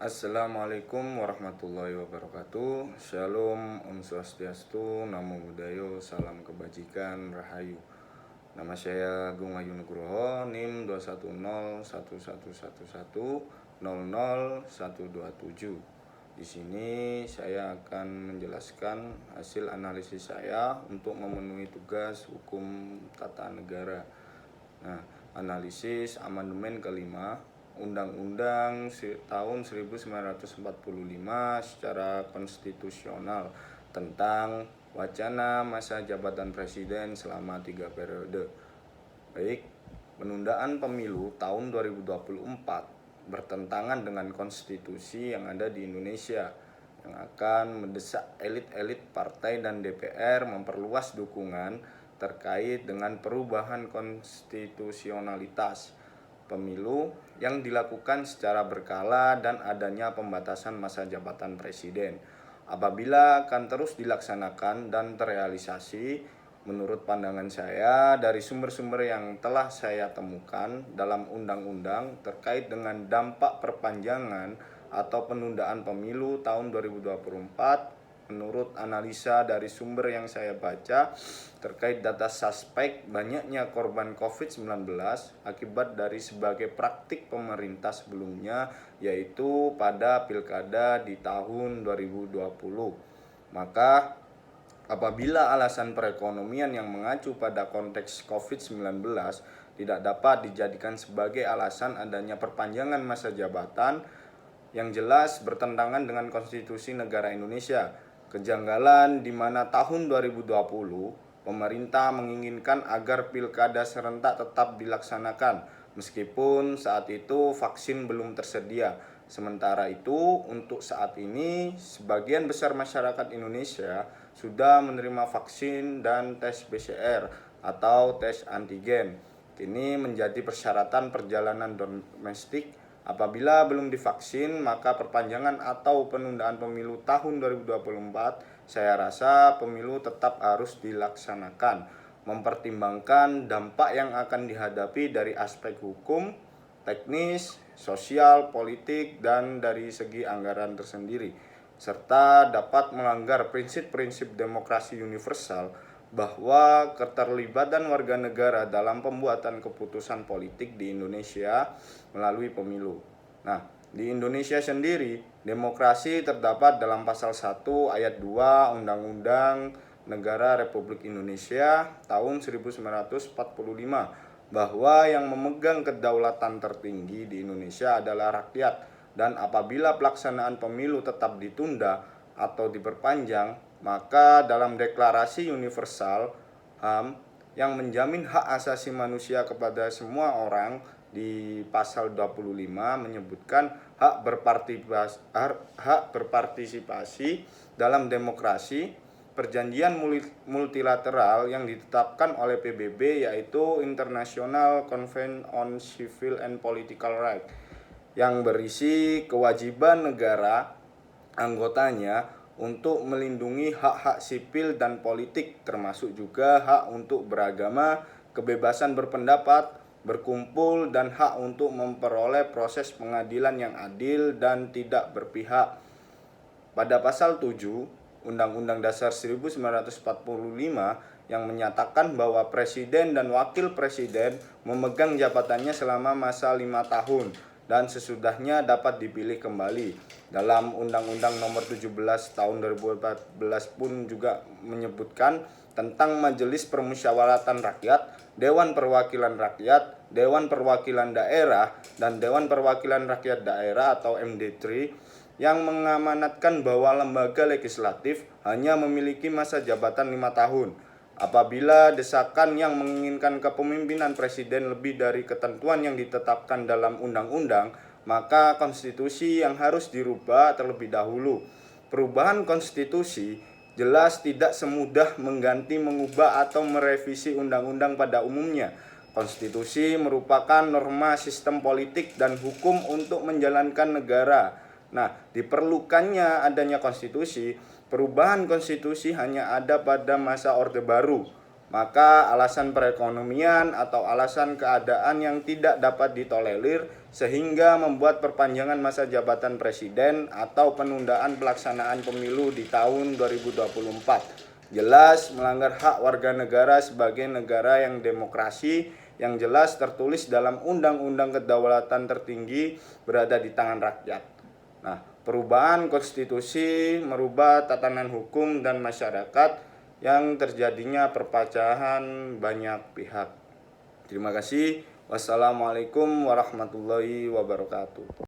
Assalamualaikum warahmatullahi wabarakatuh. Shalom, Om Swastiastu, Namo Buddhaya, Salam Kebajikan, Rahayu. Nama saya Agung Ayu Nugroho, NIM 2101111000127. Di sini saya akan menjelaskan hasil analisis saya untuk memenuhi tugas hukum tata negara. Nah, analisis amandemen kelima Undang-Undang tahun 1945 secara konstitusional tentang wacana masa jabatan presiden selama 3 periode. Baik, penundaan pemilu tahun 2024 bertentangan dengan konstitusi yang ada di Indonesia yang akan mendesak elit-elit partai dan DPR memperluas dukungan terkait dengan perubahan konstitusionalitas pemilu yang dilakukan secara berkala dan adanya pembatasan masa jabatan presiden. Apabila akan terus dilaksanakan dan terrealisasi, menurut pandangan saya dari sumber-sumber yang telah saya temukan dalam undang-undang terkait dengan dampak perpanjangan atau penundaan pemilu tahun 2024, menurut analisa dari sumber yang saya baca terkait data suspek banyaknya korban COVID-19 akibat dari sebagai praktik pemerintah sebelumnya, yaitu pada pilkada di tahun 2020. Maka apabila alasan perekonomian yang mengacu pada konteks COVID-19 tidak dapat dijadikan sebagai alasan adanya perpanjangan masa jabatan, yang jelas bertentangan dengan konstitusi negara Indonesia. Kejanggalan di mana tahun 2020 pemerintah menginginkan agar pilkada serentak tetap dilaksanakan meskipun saat itu vaksin belum tersedia. Sementara itu, untuk saat ini sebagian besar masyarakat Indonesia sudah menerima vaksin dan tes PCR atau tes antigen. Kini menjadi persyaratan perjalanan domestik. Apabila belum divaksin, maka perpanjangan atau penundaan pemilu tahun 2024, saya rasa pemilu tetap harus dilaksanakan, mempertimbangkan dampak yang akan dihadapi dari aspek hukum, teknis, sosial, politik, dan dari segi anggaran tersendiri, serta dapat melanggar prinsip-prinsip demokrasi universal bahwa keterlibatan warga negara dalam pembuatan keputusan politik di Indonesia melalui pemilu. Nah, di Indonesia sendiri, demokrasi terdapat dalam pasal 1 ayat 2 Undang-Undang Negara Republik Indonesia tahun 1945 bahwa yang memegang kedaulatan tertinggi di Indonesia adalah rakyat, dan apabila pelaksanaan pemilu tetap ditunda atau diperpanjang, maka dalam Deklarasi Universal HAM yang menjamin hak asasi manusia kepada semua orang di pasal 25 menyebutkan hak berpartisipasi dalam demokrasi, perjanjian multilateral yang ditetapkan oleh PBB, yaitu International Convention on Civil and Political Rights, yang berisi kewajiban negara anggotanya untuk melindungi hak-hak sipil dan politik, termasuk juga hak untuk beragama, kebebasan berpendapat, berkumpul, dan hak untuk memperoleh proses pengadilan yang adil dan tidak berpihak. Pada pasal 7 Undang-Undang Dasar 1945 yang menyatakan bahwa presiden dan wakil presiden memegang jabatannya selama masa 5 tahun dan sesudahnya dapat dipilih kembali. Dalam Undang-Undang Nomor 17 Tahun 2014 pun juga menyebutkan tentang Majelis Permusyawaratan Rakyat, Dewan Perwakilan Rakyat, Dewan Perwakilan Daerah, dan Dewan Perwakilan Rakyat Daerah atau MD3 yang mengamanatkan bahwa lembaga legislatif hanya memiliki masa jabatan 5 tahun. Apabila desakan yang menginginkan kepemimpinan presiden lebih dari ketentuan yang ditetapkan dalam undang-undang, maka konstitusi yang harus dirubah terlebih dahulu. Perubahan konstitusi jelas tidak semudah mengganti, mengubah, atau merevisi undang-undang pada umumnya. Konstitusi merupakan norma sistem politik dan hukum untuk menjalankan negara. Nah, diperlukannya adanya konstitusi. Perubahan konstitusi hanya ada pada masa Orde Baru. maka alasan perekonomian atau alasan keadaan yang tidak dapat ditolerir sehingga membuat perpanjangan masa jabatan presiden atau penundaan pelaksanaan pemilu di tahun 2024 jelas melanggar hak warga negara sebagai negara yang demokrasi yang jelas tertulis dalam Undang-Undang Kedaulatan Tertinggi berada di tangan rakyat. Nah, perubahan konstitusi merubah tatanan hukum dan masyarakat yang terjadinya perpecahan banyak pihak. Terima kasih. Wassalamualaikum warahmatullahi wabarakatuh.